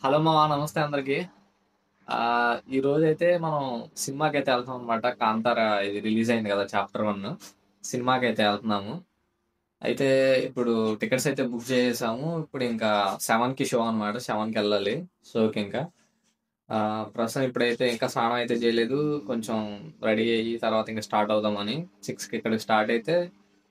Hello మామ నమస్తే అందరికి. ఈ రోజైతే మనం సినిమాకైతే వెళ్తాం అనమాట. 'కాంతార' ఇది రిలీజ్ అయింది కదా చాప్టర్ 1 సినిమాకైతే వెళ్తున్నాము. అయితే ఇప్పుడు టికెట్స్ అయితే బుక్ చేసేసాము. ఇప్పుడు ఇంకా 7కి షో అనమాట. 7కి వెళ్ళాలి షోకి ఇంకా. ప్రస్తుతం ఇప్పుడైతే ఇంకా స్నానం అయితే చేయలేదు. కొంచెం రెడీ అయ్యి తర్వాత ఇంకా స్టార్ట్ అవుదామని 6కి ఇక్కడికి స్టార్ట్ అయితే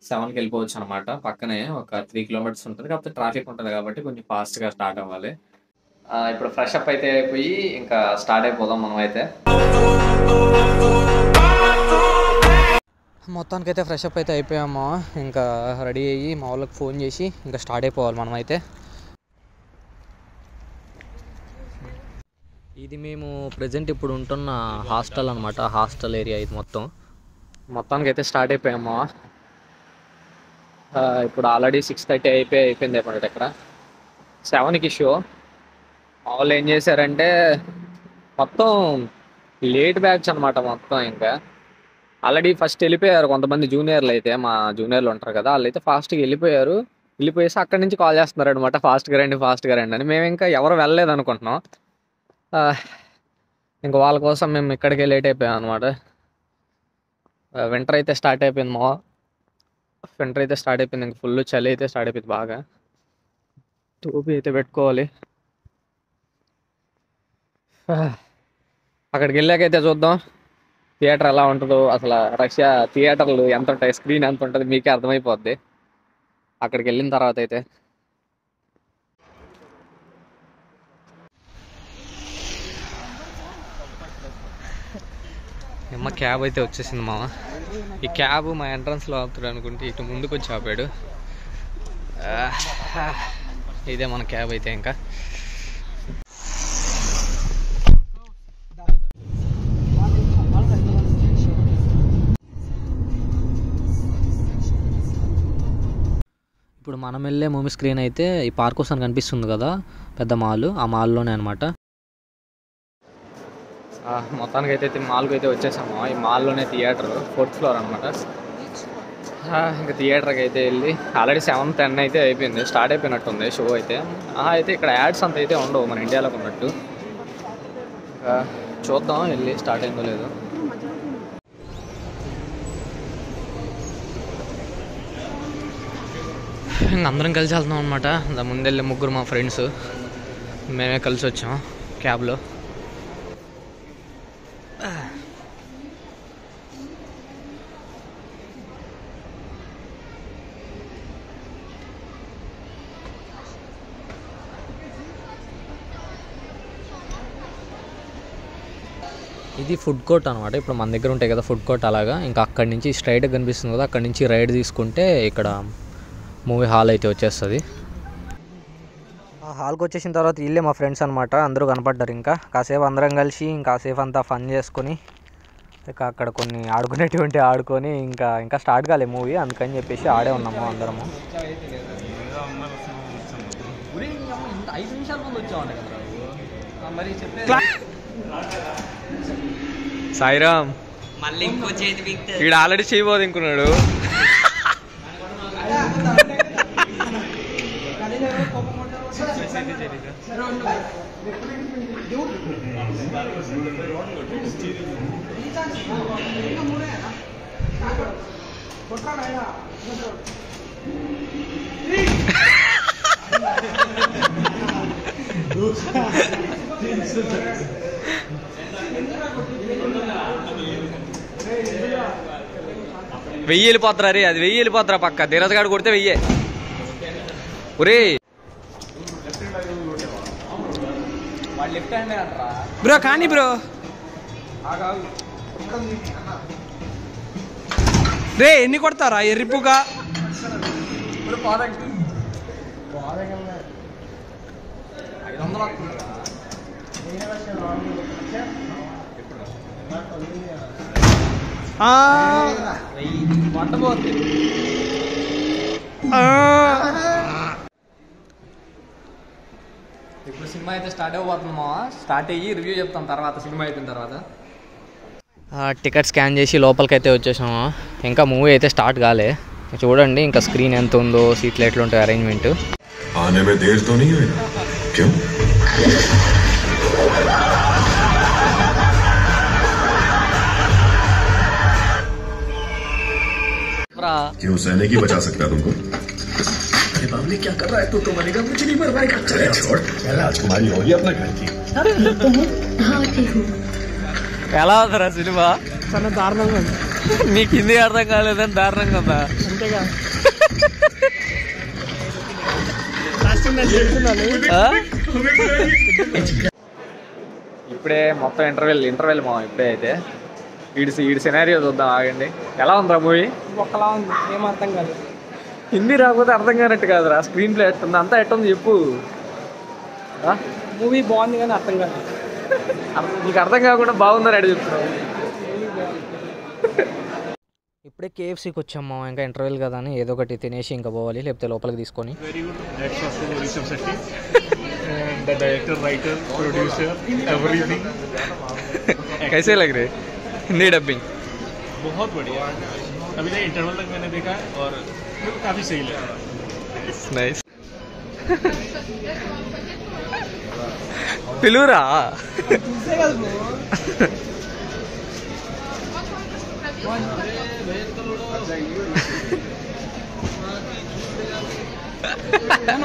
7కి వెళ్ళిపోవచ్చు అనమాట. పక్కనే ఒక 3 కిలోమీటర్స్ ఉంటుంది. కాకపోతే ట్రాఫిక్ ఉంటుంది కాబట్టి కొంచెం ఫాస్ట్గా స్టార్ట్ అవ్వాలి. ఇప్పుడు ఫ్రెష్ అప్ అయితే అయిపోయి ఇంకా స్టార్ట్ అయిపోదాం మనం అయితే. మొత్తానికైతే ఫ్రెష్ అప్ అయితే అయిపోయాము. ఇంకా రెడీ అయ్యి మా వాళ్ళకి ఫోన్ చేసి ఇంకా స్టార్ట్ అయిపోవాలి మనం అయితే. ఇది మేము ప్రజెంట్ ఇప్పుడు ఉంటున్న హాస్టల్ అనమాట. హాస్టల్ ఏరియా ఇది మొత్తానికైతే స్టార్ట్ అయిపోయాము. ఇప్పుడు ఆల్రెడీ 6:30 అయిపోయింది అనమాట. ఇక్కడ 7కి షో. వాళ్ళు ఏం చేశారంటే మొత్తం లేట్ బ్యాచ్ అనమాట. మొత్తం ఇంకా ఆల్రెడీ ఫస్ట్ వెళ్ళిపోయారు కొంతమంది జూనియర్లు. అయితే మా జూనియర్లు ఉంటారు కదా, వాళ్ళు అయితే ఫాస్ట్గా వెళ్ళిపోయేసి అక్కడి నుంచి కాల్ చేస్తున్నారు అనమాట. ఫాస్ట్గా రండి అని. మేము ఇంకా ఎవరు వెళ్ళలేదు అనుకుంటున్నాం. ఇంకా వాళ్ళ కోసం మేము ఇక్కడికే లేట్ అయిపోయాం అనమాట. వింటర్ అయితే స్టార్ట్ అయిపోయింది. ఇంకా ఫుల్ చలి అయితే స్టార్ట్ అయిపోయింది బాగా. టోపీ అయితే పెట్టుకోవాలి. అక్కడికి వెళ్ళాకైతే చూద్దాం థియేటర్ ఎలా ఉంటుందో. అసలు రష్యా థియేటర్లు ఎంత ఉంటాయి, స్క్రీన్ ఎంత ఉంటుంది మీకే అర్థమైపోద్ది అక్కడికి వెళ్ళిన తర్వాత అయితే. అమ్మ క్యాబ్ అయితే వచ్చేసింది మామ. ఈ క్యాబ్ మా ఎంట్రన్స్లో ఆపుతాడు అనుకుంటే ఇటు ముందుకు వచ్చి ఆపాడు. ఇదే మన క్యాబ్ అయితే. ఇంకా ఇప్పుడు మనం వెళ్ళే మూవీ స్క్రీన్ అయితే ఈ పార్క్ కోసం కనిపిస్తుంది కదా, పెద్ద మాల్. ఆ మాల్లోనే అనమాట. మొత్తానికి అయితే మాల్కి అయితే వచ్చేసాము. ఈ మాల్లోనే థియేటర్ 4th ఫ్లోర్ అనమాట. ఇంకా థియేటర్కి అయితే వెళ్ళి ఆల్రెడీ 7:10 అయితే అయిపోయింది. స్టార్ట్ అయిపోయినట్టుంది షో అయితే. అయితే ఇక్కడ యాడ్స్ అంత అయితే ఉండవు మన ఇండియాలోకి ఉన్నట్టు. చూద్దాం వెళ్ళి స్టార్ట్ అయిందో లేదో. ఇంక అందరం కలిసి వెళ్తున్నాం అనమాట. ముందెళ్ళి ముగ్గురు మా ఫ్రెండ్స్ మేమే కలిసి వచ్చాం క్యాబ్లో. ఇది ఫుడ్ కోర్ట్ అనమాట. ఇప్పుడు మన దగ్గర ఉంటాయి కదా ఫుడ్ కోర్ట్, అలాగా. ఇంకా అక్కడి నుంచి స్ట్రైట్గా కనిపిస్తుంది కదా, అక్కడి నుంచి రైడ్ తీసుకుంటే ఇక్కడ మూవీ హాల్ అయితే వచ్చేస్తుంది. ఆ హాల్కి వచ్చేసిన తర్వాత వీళ్ళే మా ఫ్రెండ్స్ అనమాట. అందరూ కనపడ్డారు. ఇంకా కాసేపు అందరం కలిసి కాసేపు అంతా ఫన్ చేసుకొని ఇంకా అక్కడ కొన్ని ఆడుకునేటువంటి ఆడుకొని ఇంకా స్టార్ట్ కాలే మూవీ. అందుకని చెప్పేసి ఆడే ఉన్నాము అందరము. 5 నిమిషాల ముందు వచ్చామంట కదా సాయిరామ్. మళ్ళీ ఇంకో చేతి వీడు ఆల్రెడీ చేయబోదు ఇంకున్నాడు. వెయ్యి వెళ్ళిపోతారా రే, అది 1000 వెళ్ళిపోతారా పక్క. ధీరజ్ గారు కొడితే 1000. ఒరే బ్రో కానీ బ్రో రే ఎన్ని కొడతారా ఎర్రిపుగా. ఇప్పుడు సినిమా అయితే స్టార్ట్ అయిపోతున్నామా. స్టార్ట్ అయ్యి రివ్యూ చెప్తాం తర్వాత, సినిమా అయిపోయిన తర్వాత. టికెట్ స్కాన్ చేసి లోపలికి అయితే వచ్చేసాము. ఇంకా మూవీ అయితే స్టార్ట్ కాలే. చూడండి ఇంకా స్క్రీన్ ఎంత ఉందో, సీట్లు ఎట్లుంటాయి, అరేంజ్మెంట్. कि हुसैन ही बचा सकता है तुमको। अरे बाबली क्या कर रहा है तू बनेगा मुझे नहीं मरवाएगा। चले छोड़ राजकुमारी होगी अपना घर की। ఎలా ఉందరా సినిమా? చాలా దారుణంగా ఉంది. నీకు హిందీ అర్థం కాలేదని దారుణంగా ఉందా? అంతేగా తెలుస్తున్నాను. ఇప్పుడే మొత్తం ఇంటర్వెల్ మా ఇప్పుడే అయితే వీడి సినారియో చూద్దాం ఆగండి. ఎలా ఉందిరా మూవీ? ఒకలా ఉంది, ఏం అర్థం కాదు. హిందీ రాకపోతే అర్థం కానట్టు కాదురా. స్క్రీన్ ప్లే ఎట్టుంది, అంతా ఎట్టుంది చెప్పు. మూవీ బాగుంది కానీ అర్థం కాదు. నీకు అర్థం కాకుండా బాగుందని అడిగి చెప్తున్నావు. ఇప్పుడే కేఎఫ్సీకి వచ్చాము, ఇంకా ఇంటర్వెల్ కదా అని ఏదో ఒకటి తినేసి ఇంకా పోవాలి, లేకపోతే లోపలికి తీసుకొని. Very good. That's also Rishabh Shetty. And the director, writer, producer, everything. कैसे लग रहे हिंदी डबिंग? बहुत बढ़िया. अभी तक इंटरवल तक मैंने देखा है और काफी सही लगा. नाइस. पिलूरा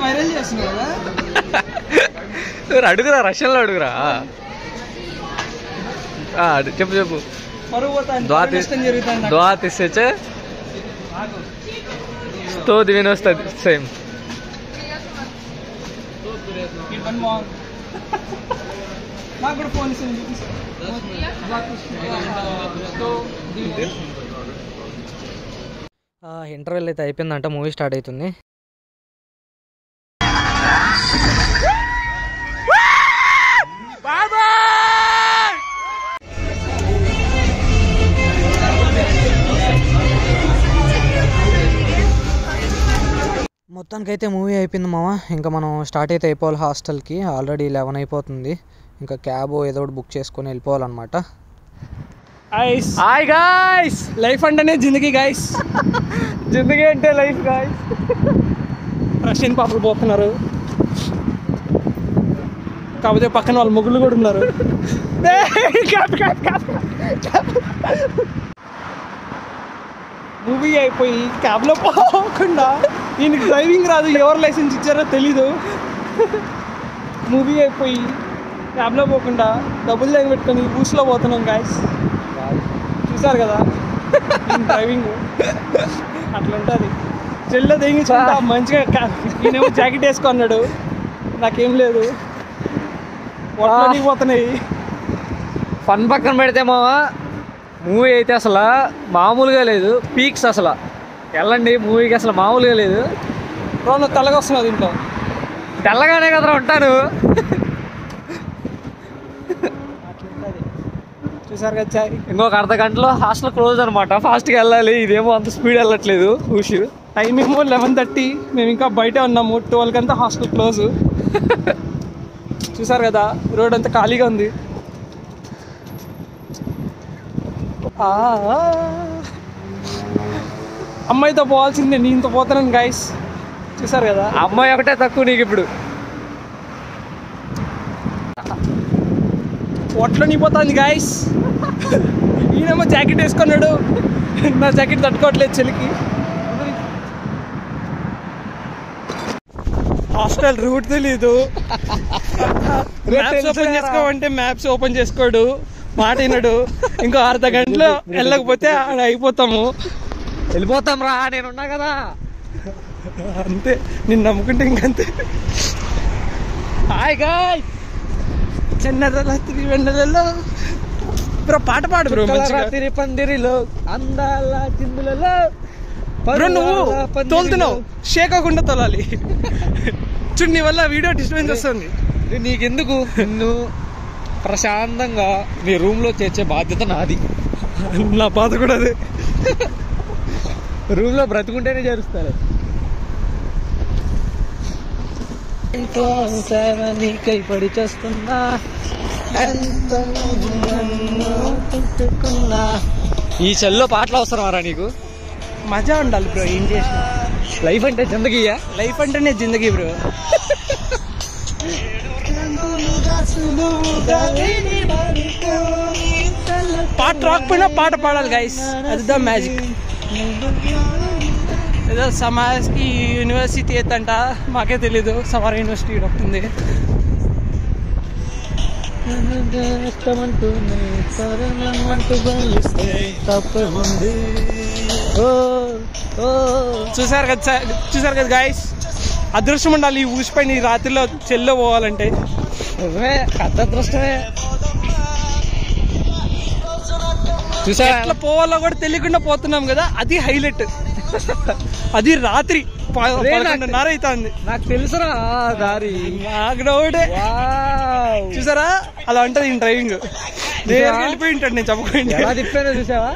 వైరల్ చేస్తున్నావు కదా. అడుగురా, రష్యన్లో అడుగురా. చెప్పు పరువు పోతాను. జరుగుతుంది. दुआ तिसचे तो दिवेन वస్తుంది సేమ్. ఈ పని బాగుంది. నాకు కూడా ఫోన్ ఇస్తుంది. ఇంటర్వెల్ అయితే అయిపోయిందంట, మూవీ స్టార్ట్ అవుతుంది. మొత్తానికైతే మూవీ అయిపోయింది మామ. ఇంకా మనం స్టార్ట్ అయితే అయిపోవాలి హాస్టల్కి. ఆల్రెడీ 11 అయిపోతుంది. ఇంకా క్యాబ్ ఏదో ఒకటి బుక్ చేసుకొని వెళ్ళిపోవాలన్నమాట. హాయ్ గాయ్స్, లైఫ్ అంటేనే జిందగీ గాయ్స్. జిందగీ అంటే లైఫ్ గాయ్స్. రష్యన్ పాపలు పోతున్నారు, కాకపోతే పక్కన వాళ్ళ ముగ్గులు కూడా ఉన్నారు. మూవీ అయిపోయి క్యాబ్లో పోకుండా, దీనికి డ్రైవింగ్ రాదు, ఎవరు లైసెన్స్ ఇచ్చారో తెలీదు. మూవీ అయిపోయి క్యాబ్లో పోకుండా డబ్బులు దగ్గర పెట్టుకొని బూస్లో పోతున్నాం గాయస్. చూసారు కదా డ్రైవింగ్ అట్లుంటుంది. చెల్లో తెగించుకుంటా మంచిగా. ఈయనేమో జాకెట్ వేసుకున్నాడు, నాకేం లేదు, పోతున్నాయి. ఫన్ పక్కన పెడితే మావా, మూవీ అయితే అసలు మామూలుగా లేదు. పీక్స్ అసలు వెళ్ళండి మూవీకి, అసలు మామూలుగా లేదు. నువ్వు తెల్లగా వస్తున్నావు దీంట్లో. తెల్లగానే కదరా ఉంటాను. చూసారు కదా చాయ్. ఇంకొక అర్ధ గంటలో హాస్టల్ క్లోజ్ అనమాట. ఫాస్ట్గా వెళ్ళాలి. ఇదేమో అంత స్పీడ్ వెళ్ళట్లేదు. హుషి టైం ఏమో 11:30. మేము ఇంకా బయటే ఉన్నాము. 12 అంతా హాస్టల్ క్లోజ్. చూసారు కదా రోడ్ అంతా ఖాళీగా ఉంది. అమ్మాయితో పోవాల్సిందే, నేనుతో పోతున్నాను గైస్. చూసారు కదా, అమ్మాయి ఒకటే తక్కువ నీకు ఇప్పుడు. పొట్లో నిపోతుంది గైస్. ఈయనేమో జాకెట్ వేసుకున్నాడు, నా జాకెట్ తట్టుకోవట్లేదు చలికి. హాస్టల్ రూట్ తెలీదు. మ్యాప్స్ ఓపెన్ చేసుకోమంటే మ్యాప్స్ ఓపెన్ చేసుకోడు, మాట వినడు. ఇంకో అర్ధ గంటలో వెళ్ళకపోతే ఆడ అయిపోతాము. వెళ్ళిపోతాం రా, నేనున్నా కదా. అంతే, నిన్ను నమ్ముకుంటే ఇంకంతే. హాయ్ గాయ్, చిన్నరాత్రి వెన్నెలలో బ్రో పాట పాడు బ్రో. రాత్రి పందిరిలో అందాల చిందులలో బ్రో నువ్వు తోలుతున్నావు, షేక్ అవ్వకుండా తోలాలి. చూడు నీ వల్ల వీడియో డిస్టర్బెన్స్ వస్తుంది. నీకెందుకు, నిన్ను ప్రశాంతంగా నీ రూమ్ లో చేర్చే బాధ్యత నాది. నా బాధ కూడా అదే. రూమ్ లో బ్రతుకుంటేనే చేరుస్తారు. నీకై పడి చేస్తున్నా, ఈ చెల్లో పాటలు అవసరమారా నీకు? మజా ఉండాలి బ్రో, ఏం చేసిన. లైఫ్ అంటే జిందగీయా? లైఫ్ అంటేనే జిందగీ బ్రో. పాట రాకపోయినా పాట పాడాలి గైస్, అది ద మ్యాజిక్. ఏదో సమాజ్కి యూనివర్సిటీ ఏదంట, మాకే తెలీదు. సమార్ యూనివర్సిటీ ఒకటి ఉంది. చూసారు కదా గాయస్, అదృష్టం ఉండాలి ఈ ఊసిపైన ఈ రాత్రిలో చెల్లో పోవాలంటే. అదృష్టమే. చూసారా ఎట్లా పోవాలో కూడా తెలియకుండా పోతున్నాం కదా, అది హైలైట్. అది రాత్రి 11:30 అవుతుంది. నాకు తెలుసురా దారి. చూసారా అలా ఉంటది ఈ డ్రైవింగ్. నేను వెళ్ళిపోయి ఉంటాడు, నేను చెప్పకుండా. ఎలా తిప్పానో చూసావా?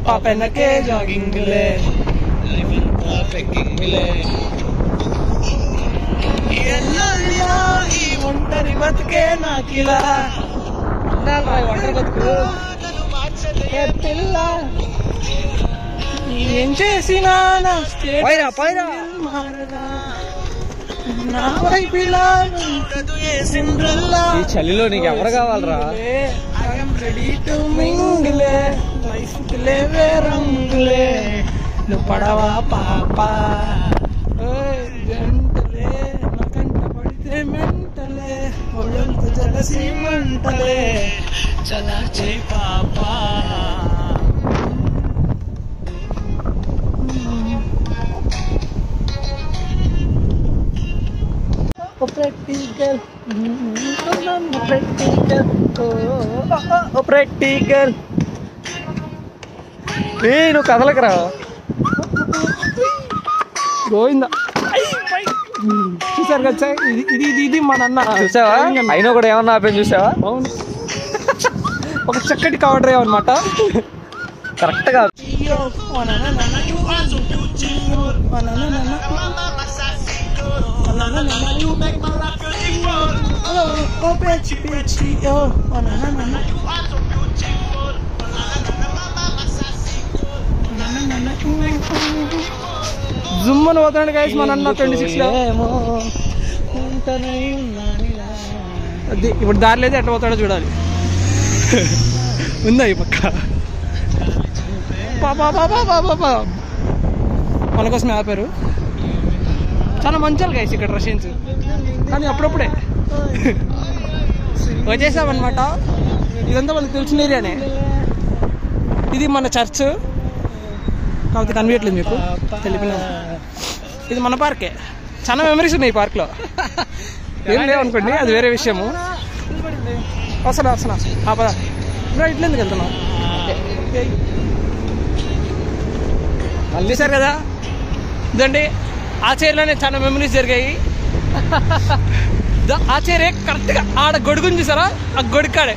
పాపెనకే జాగింగ్లే ఒంటరి బతుకే నాకిలా ఒంటరి బతుకు పిల్ల ఏం చేసినా ఈ చలిలో నీకు ఎవరు కావాలరా? నువ్వు పడవా పాప జంటలే నా కంట పడితే మెంటలే ఒళ్ళంత జలసి మంటలే చలాచే పాప. ప్రాక్టికల్ నువ్వు కదలకరా. గోవిందా చూసారు కదా, ఇది మా నాన్న. చూసావా? అయినా కూడా ఏమన్నా ఆపేది చూసావా? అవును, ఒక చక్కటి కవర్ డ్రైవ్ అనమాట. కరెక్ట్గా జుమ్ అని పోతున్నాడు గైస్ మన అన్న 26 లో. అది ఇప్పుడు దారి లేదు, ఎట్లా పోతాడో చూడాలి. ఉందా ఈ పక్క మన కోసమే ఆపారు. చాలా మంచాలు గైస్ ఇక్కడ రష్యన్స్, కానీ అప్పుడప్పుడే వచ్చేసామన్నమాట. ఇదంతా మనకు తెలిసిన ఏరియానే. ఇది మన చర్చ్, కాకపోతే కనిపించట్లేదు మీకు, తెలిపిన. ఇది మన పార్కే. చాలా మెమరీస్ ఉన్నాయి ఈ పార్క్లో. ఏం లేవు అనుకోండి, అది వేరే విషయము. వస్తున్నా పదా ఇట్లా ఎందుకు వెళ్తున్నాం? మళ్ళీ సార్ కదా ఇదండి, ఆ చైర్లోనే చాలా మెమరీస్ జరిగాయి. ఆ చైరే కరెక్ట్గా ఆడ గొడుగుని చూసారా, ఆ గొడుకాడే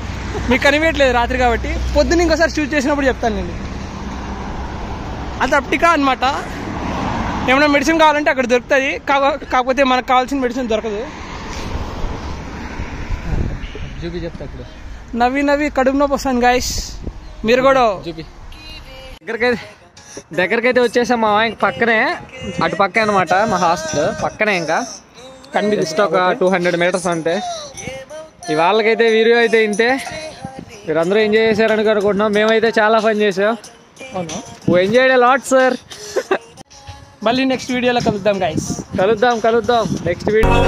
మీకు కనిపించట్లేదు రాత్రి కాబట్టి. పొద్దున్న ఇంకోసారి షూట్ చేసినప్పుడు చెప్తాను నేను. అది అప్టికా అనమాట. ఏమైనా మెడిసిన్ కావాలంటే అక్కడ దొరుకుతుంది, కాకపోతే మనకు కావాల్సిన మెడిసిన్ దొరకదు. చూపి చెప్తా. ఇప్పుడు నవ్వి కడుపు నొప్పి వస్తాను గాయస్, మీరు కూడా చూపి. దగ్గరకైతే వచ్చేసాం. మా ఇంక పక్కనే, అటు పక్క అనమాట మా హాస్టల్ పక్కనే. ఇంకా జస్ట్ ఒక 200 మీటర్స్ అంతే. ఇవాళకైతే వీడియో అయితే ఇంతే. మీరందరూ ఎంజాయ్ చేశారని అనుకుంటున్నాం. మేమైతే చాలా ఫన్ చేసాం. Enjoy lot sir. మళ్ళీ నెక్స్ట్ వీడియోలో కలుద్దాం గాయస్. కలుద్దాం నెక్స్ట్ వీడియో.